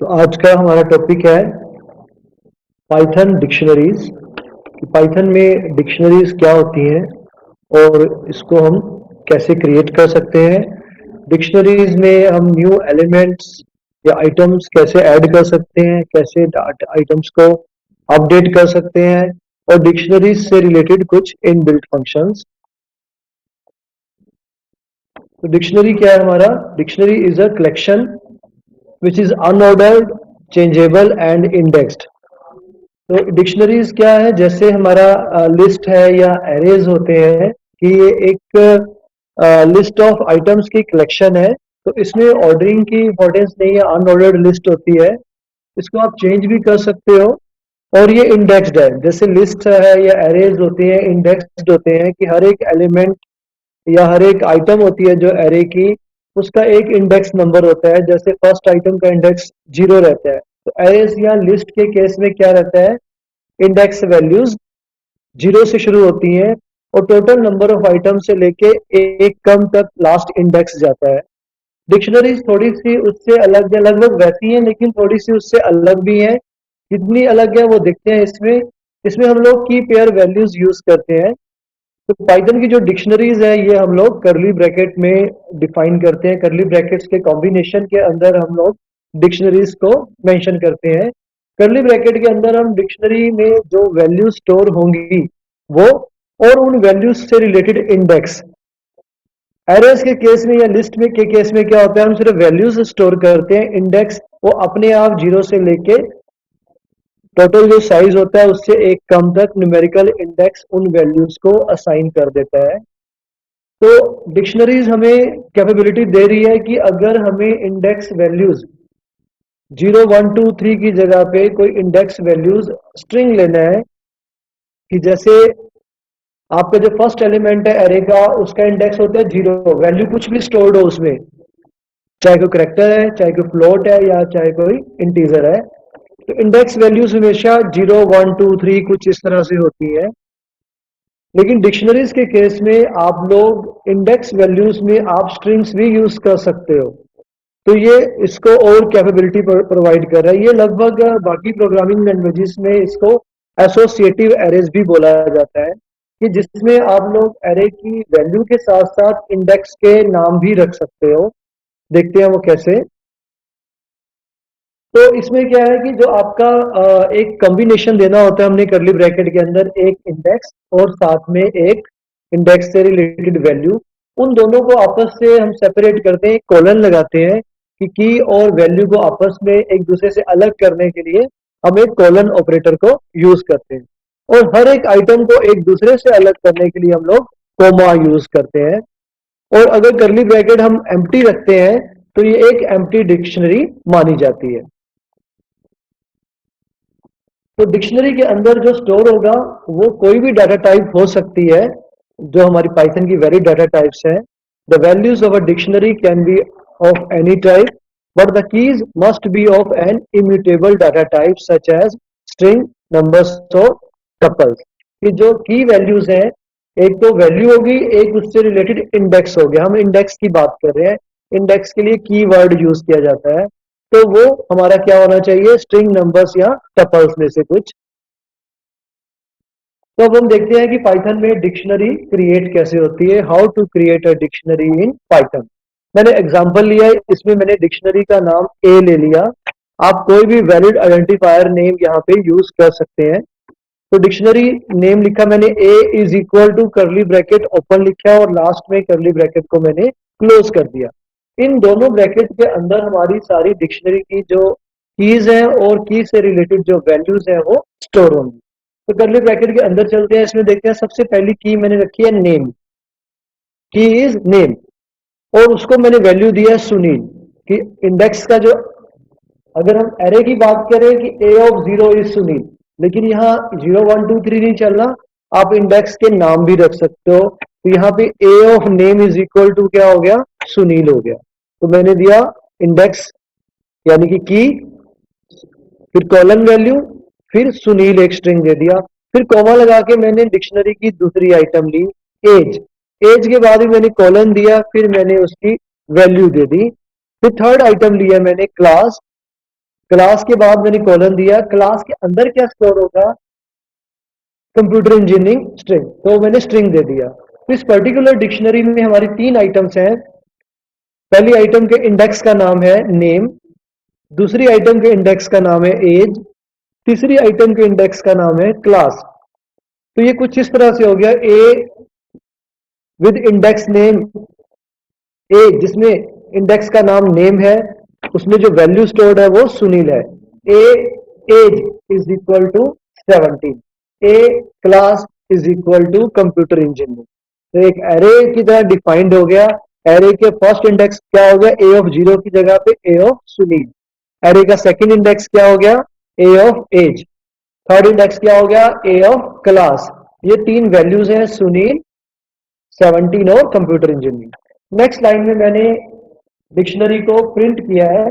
तो आज का हमारा टॉपिक है पाइथन डिक्शनरीज। पाइथन में डिक्शनरीज क्या होती हैं और इसको हम कैसे क्रिएट कर सकते हैं। डिक्शनरीज में हम न्यू एलिमेंट्स या आइटम्स कैसे ऐड कर सकते हैं, कैसे आइटम्स को अपडेट कर सकते हैं और डिक्शनरीज से रिलेटेड कुछ इनबिल्ट फंक्शंस। तो डिक्शनरी क्या है हमारा? Dictionary is a collection which is unordered, changeable and indexed. तो डिक्शनरीज क्या है? जैसे हमारा लिस्ट है या एरेज होते हैं कि ये एक लिस्ट ऑफ आइटम्स की कलेक्शन है, तो इसमें ऑर्डरिंग की इंपॉर्टेंस नहीं है, अनऑर्डर्ड लिस्ट होती है। इसको आप चेंज भी कर सकते हो और ये इंडेक्स्ड है। जैसे लिस्ट है या एरेज होती है, इंडेक्स्ड होते हैं कि हर एक एलिमेंट या हर एक आइटम होती है जो एरे की, उसका एक इंडेक्स नंबर होता है। जैसे फर्स्ट आइटम का इंडेक्स 0 रहता है, तो एरेज या लिस्ट के केस में क्या रहता है? इंडेक्स वैल्यूज 0 से शुरू होती हैं और टोटल नंबर ऑफ आइटम से लेके एक कम तक लास्ट इंडेक्स जाता है। डिक्शनरीज थोड़ी सी उससे अलग है, लगभग वैसी है लेकिन थोड़ी सी उससे अलग भी है। कितनी अलग है वो देखते हैं। इसमें इसमें हम लोग की पेयर वैल्यूज यूज करते हैं। तो पाइथन की जो डिक्शनरीज है ये हम लोग करली ब्रैकेट में डिफाइन करते हैं। करली ब्रैकेट्स के कॉम्बिनेशन के अंदर हम लोग डिक्शनरीज को मेंशन करते हैं। करली ब्रैकेट के अंदर हम डिक्शनरी में जो वैल्यू स्टोर होंगी वो और उन वैल्यूज से रिलेटेड इंडेक्स। एरेज के केस में या लिस्ट में के केस में क्या होता है? हम सिर्फ वैल्यूज स्टोर करते हैं, इंडेक्स वो अपने आप 0 से लेके टोटल जो साइज होता है उससे एक कम तक न्यूमेरिकल इंडेक्स उन वैल्यूज को असाइन कर देता है। तो डिक्शनरीज हमें कैपेबिलिटी दे रही है कि अगर हमें इंडेक्स वैल्यूज 0, 1, 2, 3 की जगह पे कोई इंडेक्स वैल्यूज स्ट्रिंग लेना है, कि जैसे आपका जो फर्स्ट एलिमेंट है एरे का, उसका इंडेक्स होता है 0, वैल्यू कुछ भी स्टोर्ड हो उसमें, चाहे कोई करेक्टर है, चाहे कोई फ्लोट है या चाहे कोई इंटीजर है। तो इंडेक्स वैल्यूज हमेशा 0, 1, 2, 3 कुछ इस तरह से होती है। लेकिन डिक्शनरीज के केस में आप लोग इंडेक्स वैल्यूज में आप स्ट्रिंग्स भी यूज कर सकते हो। तो ये इसको और कैपेबिलिटी प्रोवाइड कर रहा है। ये लगभग बाकी प्रोग्रामिंग लैंग्वेजेस में इसको एसोसिएटिव एरेज भी बोला जाता है, कि जिसमें आप लोग एरे की वैल्यू के साथ साथ इंडेक्स के नाम भी रख सकते हो। देखते हैं वो कैसे। तो इसमें क्या है कि जो आपका एक कॉम्बिनेशन देना होता है हमने करली ब्रैकेट के अंदर, एक इंडेक्स और साथ में एक इंडेक्स से रिलेटेड वैल्यू, उन दोनों को आपस से हम सेपरेट करते हैं, कॉलन लगाते हैं कि की और वैल्यू को आपस में एक दूसरे से अलग करने के लिए हम एक कॉलन ऑपरेटर को यूज करते हैं। और हर एक आइटम को एक दूसरे से अलग करने के लिए हम लोग कोमा यूज करते हैं। और अगर करली ब्रैकेट हम एम्प्टी रखते हैं तो ये एक एम्प्टी डिक्शनरी मानी जाती है। तो डिक्शनरी के अंदर जो स्टोर होगा वो कोई भी डाटा टाइप हो सकती है, जो हमारी पाइथन की वैलिड डाटा टाइप्स हैं। The values of a dictionary can be of any type, but the keys must be of an immutable data type such as string, numbers और टपल्स। कि जो की वैल्यूज हैं, एक तो वैल्यू होगी, एक उससे रिलेटेड इंडेक्स हो गया। हम इंडेक्स की बात कर रहे हैं, इंडेक्स के लिए की वर्ड यूज किया जाता है। तो वो हमारा क्या होना चाहिए? स्ट्रिंग, नंबर्स या टपल्स में से कुछ। तो अब हम देखते हैं कि पाइथन में डिक्शनरी क्रिएट कैसे होती है। How to create a dictionary in Python. मैंने एग्जांपल लिया है, इसमें मैंने डिक्शनरी का नाम ए ले लिया। आप कोई भी वैलिड आइडेंटिफायर नेम यहाँ पे यूज कर सकते हैं। तो डिक्शनरी नेम लिखा मैंने, a is equal to curly bracket open लिखा और लास्ट में करली ब्रैकेट को मैंने क्लोज कर दिया। इन दोनों ब्रैकेट के अंदर हमारी सारी डिक्शनरी की जो कीज हैं और की से रिलेटेड जो वैल्यूज हैं वो स्टोर होंगी। तो करली ब्रैकेट के अंदर चलते हैं, इसमें देखते हैं। सबसे पहली की मैंने रखी है नेम, की इज नेम, और उसको मैंने वैल्यू दिया है सुनील। कि इंडेक्स का जो, अगर हम एरे की बात करें कि ए ऑफ 0 इज सुनील, लेकिन यहाँ 0, 1, 2, 3 नहीं चलना, आप इंडेक्स के नाम भी रख सकते हो। तो यहाँ पे a of name is equal to क्या हो गया? सुनील हो गया। तो मैंने दिया इंडेक्स यानी कि की, फिर कॉलन वैल्यू, फिर सुनील एक स्ट्रिंग दे दिया, फिर कॉमा लगा के मैंने डिक्शनरी की दूसरी आइटम ली एज। एज के बाद भी मैंने कॉलन दिया, फिर मैंने उसकी वैल्यू दे दी। फिर थर्ड आइटम लिया मैंने क्लास, क्लास के बाद मैंने कॉलन दिया, क्लास के अंदर क्या स्टोर होगा, कंप्यूटर इंजीनियरिंग स्ट्रिंग, तो मैंने स्ट्रिंग दे दिया। तो इस पर्टिकुलर डिक्शनरी में हमारी 3 आइटम्स हैं। पहली आइटम के इंडेक्स का नाम है नेम, दूसरी आइटम के इंडेक्स का नाम है एज, तीसरी आइटम के इंडेक्स का नाम है क्लास। तो ये कुछ इस तरह से हो गया, ए विद इंडेक्स नेम ए, जिसमें इंडेक्स का नाम नेम है, उसमें जो वैल्यू स्टोर्ड है वो सुनील है। A age is equal to 17, a class is equal to computer engineering. तो एक एरे की तरह डिफाइंड हो गया। एरे के फर्स्ट इंडेक्स क्या हो गया, ए ऑफ 0 की जगह पे ए ऑफ सुनील। एरे का सेकंड इंडेक्स क्या हो गया, ए ऑफ एज। थर्ड इंडेक्स क्या हो गया, ए ऑफ क्लास। ये 3 वैल्यूज हैं, सुनील, 17 और कंप्यूटर इंजीनियरिंग। नेक्स्ट लाइन में मैंने डिक्शनरी को प्रिंट किया है,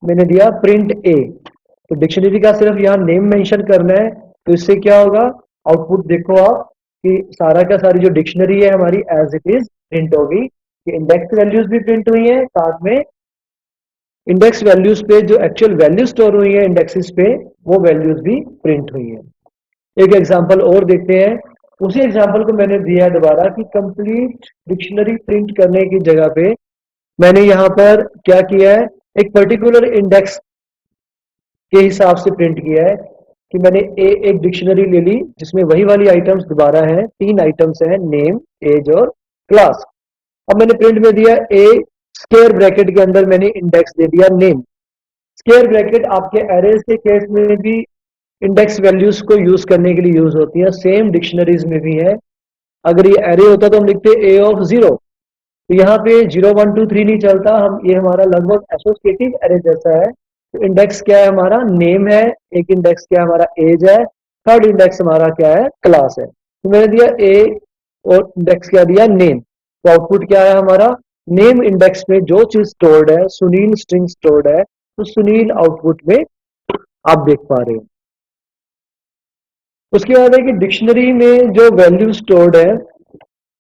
मैंने दिया प्रिंट ए। तो डिक्शनरी का सिर्फ यहाँ नेम मेंशन करना है, तो इससे क्या होगा, आउटपुट देखो आप कि सारा का सारी जो डिक्शनरी है हमारी एज इट इज प्रिंट होगी। कि इंडेक्स वैल्यूज भी प्रिंट हुई है, साथ में इंडेक्स वैल्यूज पे जो एक्चुअल वैल्यू स्टोर हुई है इंडेक्सेस पे, वो वैल्यूज भी प्रिंट हुई है। एक एग्जांपल और देखते हैं। उसी एग्जांपल को मैंने दिया है दोबारा कि कंप्लीट डिक्शनरी प्रिंट करने की जगह पे मैंने यहां पर क्या किया है, एक पर्टिकुलर इंडेक्स के हिसाब से प्रिंट किया है। कि मैंने एक डिक्शनरी ले ली जिसमें वही वाली आइटम्स दोबारा हैं, 3 आइटम्स हैं, नेम, एज और क्लास। अब मैंने प्रिंट में दिया ए, स्क्वायर ब्रैकेट के अंदर मैंने इंडेक्स दे दिया नेम। स्क्वायर ब्रैकेट आपके एरेज के केस में भी इंडेक्स वैल्यूज को यूज करने के लिए यूज होती है, सेम डिक्शनरीज में भी है। अगर ये एरे होता तो हम लिखते ए ऑफ 0, तो यहाँ पे 0 1 2 3 नहीं चलता, हम ये हमारा लगभग एसोसिएटिव एरे जैसा है। तो इंडेक्स क्या है हमारा, नेम है, एक इंडेक्स क्या है हमारा, एज है, थर्ड इंडेक्स हमारा क्या है, क्लास है। तो मैंने दिया ए और इंडेक्स क्या दिया, नेम। तो आउटपुट क्या है हमारा, नेम इंडेक्स में जो चीज स्टोर्ड है, सुनील स्ट्रिंग स्टोर्ड है, तो सुनील आउटपुट में आप देख पा रहे हो। उसके बाद है कि डिक्शनरी में जो वैल्यू स्टोर्ड है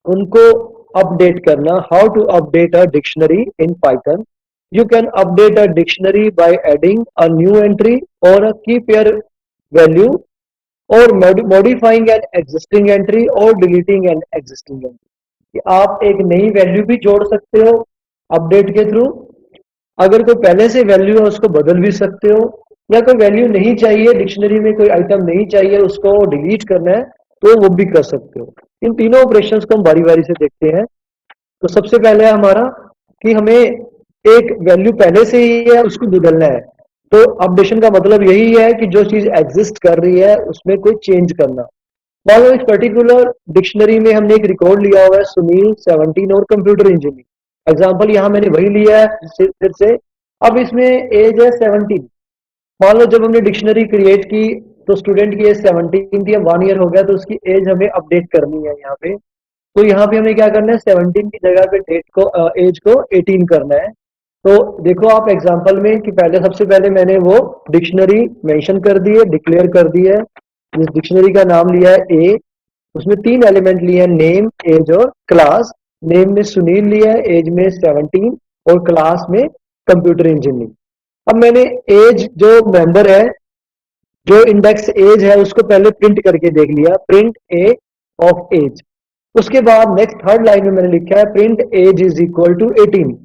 उनको अपडेट करना। How to update a dictionary in Python, you can update a dictionary by adding a new entry or a keep your value or modifying an existing entry or deleting an existing entry। आप एक नई value भी जोड़ सकते हो update के through, अगर कोई पहले से वैल्यू है उसको बदल भी सकते हो, या कोई वैल्यू नहीं चाहिए, डिक्शनरी में कोई आइटम नहीं चाहिए, उसको डिलीट करना है तो वो भी कर सकते हो। इन तीनों ऑपरेशंस को हम बारी बारी से देखते हैं। तो सबसे पहले हमारा कि हमें एक वैल्यू पहले से ही है उसको बदलना है। तो अपडेशन का मतलब यही है कि जो चीज एग्जिस्ट कर रही है उसमें कोई चेंज करना। मान लो इस पर्टिकुलर डिक्शनरी में हमने एक रिकॉर्ड लिया हुआ है सुनील 17 और कंप्यूटर इंजीनियरिंग। एग्जांपल यहाँ मैंने वही लिया है फिर से। अब इसमें एज है 17। मान लो जब हमने डिक्शनरी क्रिएट की तो स्टूडेंट की एज 17 थी, अब 1 ईयर हो गया, तो उसकी एज हमें अपडेट करनी है यहाँ पे। तो यहाँ पे हमें क्या करना है, 17 की जगह पे डेट को एज को 18 करना है। तो देखो आप एग्जांपल में कि पहले सबसे पहले मैंने वो डिक्शनरी मेंशन कर दी है, डिक्लेयर कर दी है। इस डिक्शनरी का नाम लिया है ए, उसमें 3 एलिमेंट लिए हैं, नेम, एज और क्लास। नेम में सुनील लिया है, एज में 17 और क्लास में कंप्यूटर इंजीनियरिंग। अब मैंने एज जो मेंबर है, जो इंडेक्स एज है, उसको पहले प्रिंट करके देख लिया, प्रिंट ए ऑफ एज। उसके बाद नेक्स्ट थर्ड लाइन में मैंने लिखा है print age is equal to 18।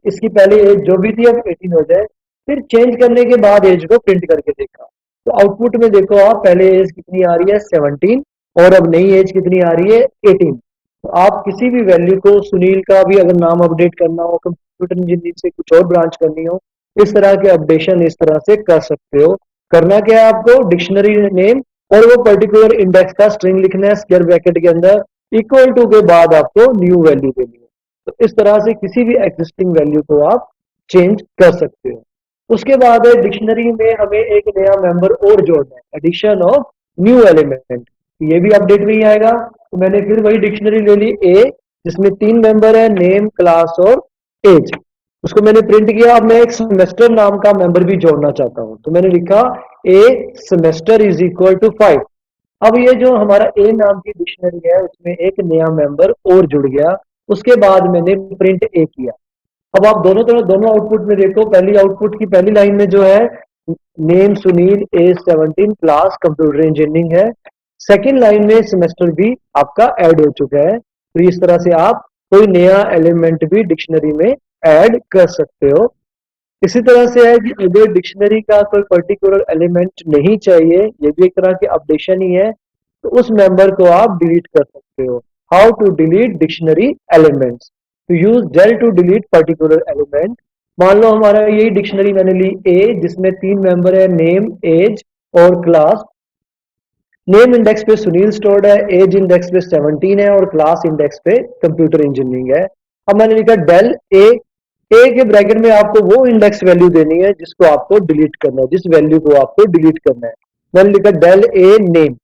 इसकी पहले एज जो भी थी अब 18 हो जाए। फिर चेंज करने के बाद एज को प्रिंट करके देखा, तो आउटपुट में देखो आप, पहले एज कितनी आ रही है 17 और अब नई एज कितनी आ रही है 18। तो आप किसी भी वैल्यू को, सुनील का भी अगर नाम अपडेट करना हो, कंप्यूटर इंजीनियरिंग से कुछ और ब्रांच करनी हो, इस तरह के अपडेशन इस तरह से कर सकते हो। करना क्या है आपको, डिक्शनरी नेम और वो पर्टिकुलर इंडेक्स का स्ट्रिंग लिखना है स्क्वायर ब्रैकेट के अंदर, इक्वल टू के बाद आपको न्यू वैल्यू देनी है। तो इस तरह से किसी भी एग्जिस्टिंग वैल्यू को आप चेंज कर सकते हो। उसके बाद डिक्शनरी में हमें एक नया मेंबर और जोड़ना है, एडिशन ऑफ न्यू एलिमेंट। ये भी अपडेट में ही आएगा। तो मैंने फिर वही डिक्शनरी ले ली ए, जिसमें 3 मेंबर है, नेम, क्लास और एज। उसको मैंने प्रिंट किया। अब मैं एक सेमेस्टर नाम का मेंबर भी जोड़ना चाहता हूं, तो मैंने लिखा ए सेमेस्टर इज इक्वल टू 5। अब ये जो हमारा ए नाम की डिक्शनरी है उसमें एक नया मेंबर और जुड़ गया। उसके बाद मैंने प्रिंट ए किया। अब आप दोनों आउटपुट में देखो, पहली आउटपुट की पहली लाइन में जो है name Sunil, age 17, class computer engineering है। सेकेंड लाइन में सेमेस्टर भी आपका ऐड हो चुका है। तो इस तरह से आप कोई नया एलिमेंट भी डिक्शनरी में ऐड कर सकते हो। इसी तरह से है कि अगर डिक्शनरी का कोई पर्टिकुलर एलिमेंट नहीं चाहिए, ये भी एक तरह की अपडेशन ही है, तो उस मेंबर को आप डिलीट कर सकते हो। How to delete dictionary elements, to use del to delete particular element. मान लो हमारा यही डिक्शनरी मैंने ली ए, जिसमें 3 मेंबर है, नेम, एज और क्लास। नेम इंडेक्स पे सुनील स्टोर्ड है, एज इंडेक्स पे 17 है और क्लास इंडेक्स पे कंप्यूटर इंजीनियरिंग है। अब मैंने लिखा डेल ए, ए के ब्रैकेट में आपको वो इंडेक्स वैल्यू देनी है जिसको आपको डिलीट करना है, जिस वैल्यू को आपको डिलीट करना है। मैंने लिखा डेल ए नेम,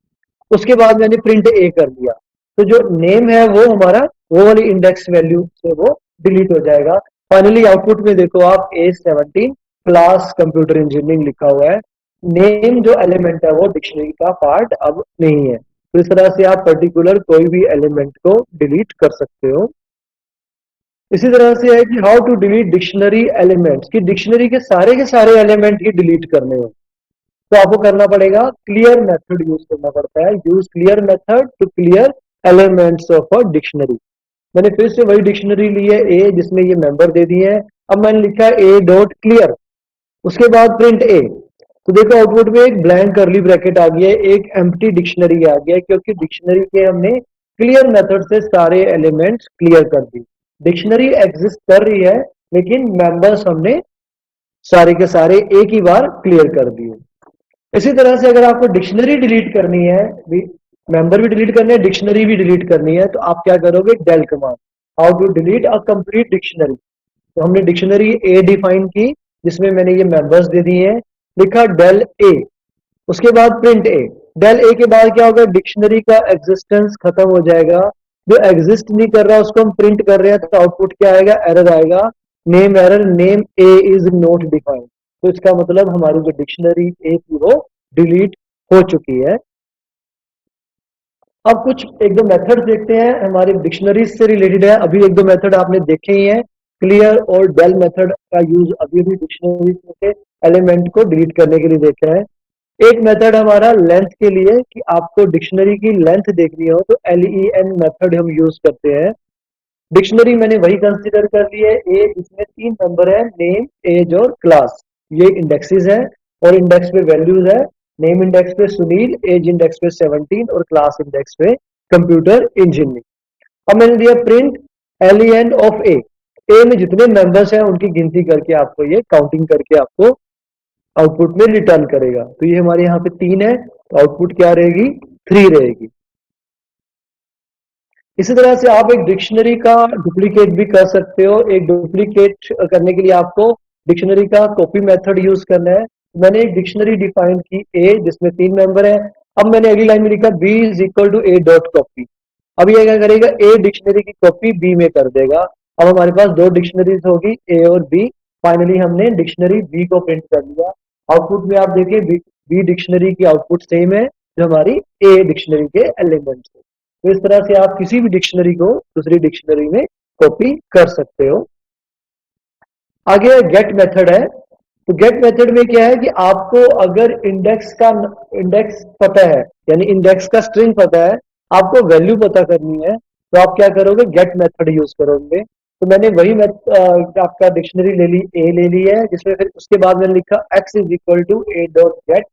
उसके बाद मैंने प्रिंट ए कर दिया। तो जो नेम है वो हमारा वो वाली इंडेक्स वैल्यू से वो डिलीट हो जाएगा। फाइनली आउटपुट में देखो आप एज 17, क्लास कंप्यूटर इंजीनियरिंग लिखा हुआ है। नेम जो एलिमेंट है वो डिक्शनरी का पार्ट अब नहीं है। तो इस तरह से आप पर्टिकुलर कोई भी एलिमेंट को डिलीट कर सकते हो। इसी तरह से है कि how to delete dictionary elements, की डिक्शनरी के सारे एलिमेंट ही डिलीट करने हो तो आपको करना पड़ेगा क्लियर मेथड यूज करना पड़ता है। Use clear method to clear elements of a dictionary. मैंने फिर से वही डिक्शनरी ली है ए, जिसमें ये मेंबर दे दिए हैं। अब मैंने लिखा ए डॉट क्लियर, उसके बाद प्रिंट ए। तो देखो आउटपुट में एक ब्लैंक करली ब्रैकेट आ गया है, एक एम्प्टी डिक्शनरी आ गया है, क्योंकि डिक्शनरी के हमने क्लियर मेथड से सारे एलिमेंट्स क्लियर कर दिए। डिक्शनरी एग्जिस्ट कर रही है लेकिन मेंबर्स हमने सारे के सारे एक ही बार क्लियर कर दिए। इसी तरह से अगर आपको डिक्शनरी डिलीट करनी है, मेंबर भी डिलीट करने है, डिक्शनरी भी डिलीट करनी है, तो आप क्या करोगे, del command. How to delete a complete dictionary. तो हमने डिक्शनरी ए डिफाइन की, जिसमें मैंने ये मेंबर्स दे दिए हैं, लिखा डेल ए, उसके बाद प्रिंट ए। डेल ए के बाद क्या होगा, डिक्शनरी का एग्जिस्टेंस खत्म हो जाएगा। जो एग्जिस्ट नहीं कर रहा उसको हम प्रिंट कर रहे हैं, तो आउटपुट क्या आएगा, एरर आएगा, name error, name A is not defined. तो इसका मतलब हमारी जो डिक्शनरी ए थी वो डिलीट हो चुकी है। अब कुछ एक दो मेथड देखते हैं हमारे डिक्शनरीज से रिलेटेड है। अभी एक दो मेथड आपने देखे ही हैं, क्लियर और डेल मेथड का यूज अभी भी डिक्शनरीज के एलिमेंट को डिलीट करने के लिए देखा है। एक मेथड हमारा लेंथ के लिए, कि आपको डिक्शनरी की लेंथ देखनी हो तो LEN मेथड हम यूज करते हैं। डिक्शनरी मैंने वही कंसीडर कर ली है ए, जिसमें 3 नंबर है, नेम, एज और क्लास। ये इंडेक्सेस है और इंडेक्स पे वैल्यूज है। नेम इंडेक्स पे सुनील, एज इंडेक्स पे 17 और क्लास इंडेक्स पे कंप्यूटर इंजीनियरिंग। अब मैंने दिया प्रिंट LEN ऑफ ए, ए में जितने मेंबर्स हैं उनकी गिनती करके आपको ये काउंटिंग करके आपको आउटपुट में रिटर्न करेगा। तो ये हमारे यहाँ पे 3 है, तो आउटपुट क्या रहेगी, 3 रहेगी। इसी तरह से आप एक डिक्शनरी का डुप्लीकेट भी कर सकते हो। एक डुप्लीकेट करने के लिए आपको डिक्शनरी का कॉपी मेथड यूज करना है। मैंने एक डिक्शनरी डिफाइन की ए, जिसमें 3 मेंबर है। अब मैंने अगली लाइन में लिखा B is equal to A dot copy. अब ये क्या करेगा, ए डिक्शनरी की कॉपी बी में कर देगा। अब हमारे पास 2 डिक्शनरीज होगी, ए और बी। फाइनली हमने डिक्शनरी बी को प्रिंट कर लिया। आउटपुट में आप देखिए बी डिक्शनरी की आउटपुट सेम है जो हमारी ए डिक्शनरी के एलिमेंट्स है। तो इस तरह से आप किसी भी डिक्शनरी को दूसरी डिक्शनरी में कॉपी कर सकते हो। आगे गेट मेथड है। तो गेट मेथड में क्या है कि आपको अगर इंडेक्स पता है, यानी इंडेक्स का स्ट्रिंग पता है, आपको वैल्यू पता करनी है, तो आप क्या करोगे, गेट मेथड यूज करोगे। तो मैंने वही आपका डिक्शनरी ले ली, ए ले ली है, जिसमें फिर उसके बाद मैंने लिखा x is equal to A dot get.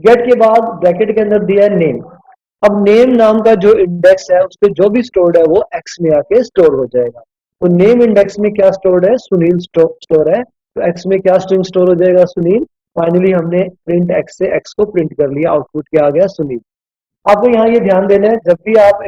Get के बाद ब्रैकेट के अंदर दिया है नेम। अब नेम नाम का जो इंडेक्स है उस पर जो भी स्टोर्ड है वो एक्स में आके स्टोर हो जाएगा। तो नेम इंडेक्स में क्या स्टोर्ड है, सुनील स्टोर है, तो एक्स में क्या स्ट्रिंग स्टोर हो जाएगा, सुनील। फाइनली हमने प्रिंट एक्स से एक्स को प्रिंट कर लिया, आउटपुट क्या आ गया, सुनील। आपको यहाँ ये ध्यान देना है, जब भी आप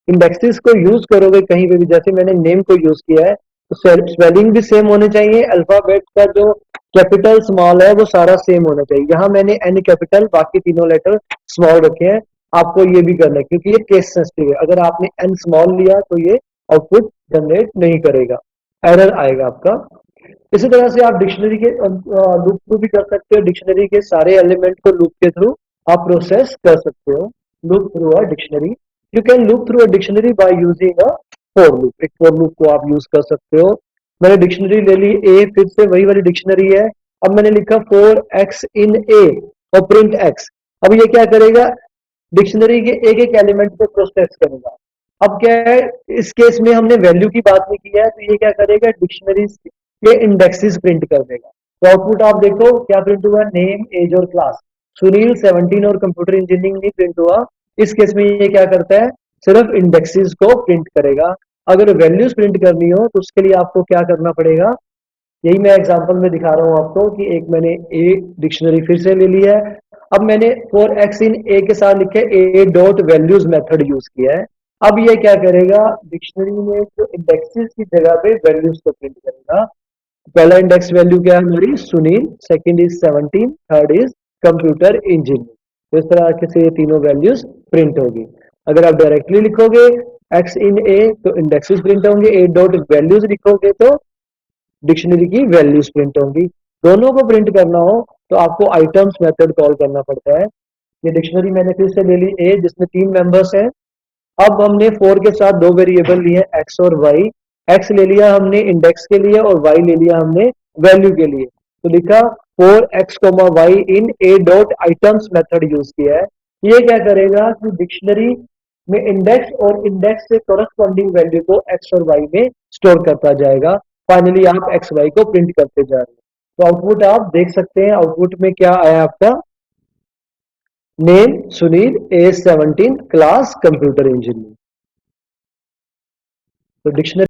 इंडेक्सेस को यूज करोगे कहीं पे भी, जैसे मैंने नेम को यूज किया है, तो स्पेलिंग भी सेम होने चाहिए। अल्फाबेट का जो कैपिटल स्मॉल है वो सारा सेम होना चाहिए। यहाँ मैंने एन कैपिटल, बाकी तीनों लेटर स्मॉल रखे हैं। आपको ये भी करना है क्योंकि ये केस सेंसिटिव है। अगर आपने एन स्मॉल लिया तो ये आउटपुट जनरेट नहीं करेगा, एरर आएगा आपका। इसी तरह से आप डिक्शनरी के लूप थ्रू भी कर सकते हो। डिक्शनरी के सारे एलिमेंट को लूप के थ्रू आप प्रोसेस कर सकते हो। Loop through a dictionary, you can loop through a dictionary by using a for loop. एक फॉर लूप को आप यूज कर सकते हो। मैंने डिक्शनरी ले ली ए, फिर से वही वाली डिक्शनरी है। अब मैंने लिखा 4x इन ए और प्रिंट x। अब ये क्या करेगा, डिक्शनरी के एक एक एलिमेंट को प्रोसेस करेगा। अब क्या है, इस केस में हमने वैल्यू की बात नहीं की है, तो ये क्या करेगा, डिक्शनरी के इंडेक्सेस प्रिंट कर देगा। तो आउटपुट आप देखो क्या प्रिंट हुआ, नेम, एज और क्लास। सुनील 17 और कंप्यूटर इंजीनियरिंग नहीं प्रिंट हुआ। इस केस में ये क्या करता है, सिर्फ इंडेक्सेस को प्रिंट करेगा। अगर वैल्यूज प्रिंट करनी हो तो उसके लिए आपको क्या करना पड़ेगा, यही मैं एग्जांपल में दिखा रहा हूं आपको कि एक मैंने ए डिक्शनरी फिर से ले लिया है। अब मैंने 4x इन ए के साथ लिखे ए डॉट वैल्यूज मेथड यूज किया है। अब ये क्या करेगा, डिक्शनरी में जो इंडेक्सेस की जगह पे वैल्यूज को प्रिंट करेगा। पहला इंडेक्स वैल्यू क्या है हमारी, Sunil, second is 17, third is computer engineer. तो इस तरह से ये तीनों वैल्यूज प्रिंट होगी। अगर आप डायरेक्टली लिखोगे x इन ए तो इंडेक्सेस प्रिंट होंगे, ए डॉट वैल्यूज लिखोगे तो डिक्शनरी की वैल्यूज प्रिंट होंगी। दोनों को प्रिंट करना हो तो आपको आइटम्स मेथड कॉल करना पड़ता है। ये डिक्शनरी मैंने फिर से ले ली ए, जिसमें 3 मेंबर्स हैं। अब हमने 4 के साथ 2 वेरिएबल लिए एक्स और वाई। एक्स ले लिया हमने इंडेक्स के लिए और वाई ले लिया हमने वैल्यू के लिए। तो लिखा 4x y in A dot items method use किया है। ये क्या करेगा कि डिक्शनरी में इंडेक्स और इंडेक्स से कॉरस्पॉन्डिंग वैल्यू को एक्स और वाई में स्टोर करता जाएगा। फाइनली आप एक्स वाई को प्रिंट करते जा रहे हैं। तो आउटपुट आप देख सकते हैं, आउटपुट में क्या आया आपका, name Sunil, age 17, class computer engineer. तो डिक्शनरी